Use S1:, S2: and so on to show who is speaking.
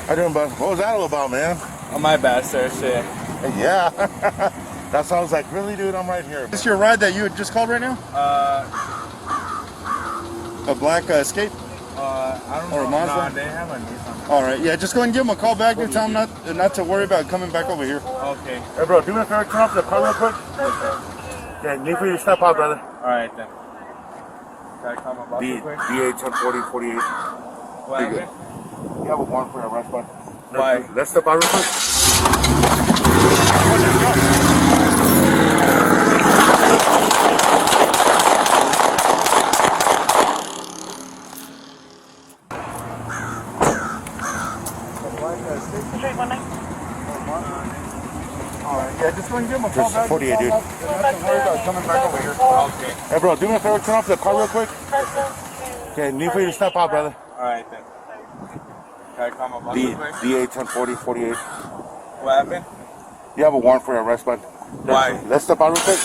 S1: How you doing, bud? What was that all about, man?
S2: Oh, my bad, sir. Shit.
S1: Yeah. That sounds like, really, dude, I'm right here. Is this your ride that you had just called right now? A black Escape?
S2: I don't know.
S1: Or a Mazda?
S2: Nah, they have a Nissan.
S1: All right, yeah, just go ahead and give him a call back. Dude, tell him not to worry about coming back over here.
S2: Okay.
S1: Hey, bro, do me a favor, turn off the car real quick. Okay, need for you to step out, brother.
S2: All right, then. Can I call my boss real quick?
S1: DA 104048.
S2: What happened?
S1: You have a warrant for your arrest, bud.
S2: Why?
S1: Let's step out real quick. Alright, yeah, just go and give him a call back. 48, dude. Not to worry about coming back over here.
S2: Okay.
S1: Hey, bro, do me a favor, turn off the car real quick. Okay, need for you to step out, brother.
S2: All right, then. Can I call my boss real quick?
S1: DA 104048.
S2: What happened?
S1: You have a warrant for your arrest, bud.
S2: Why?
S1: Let's step out real quick.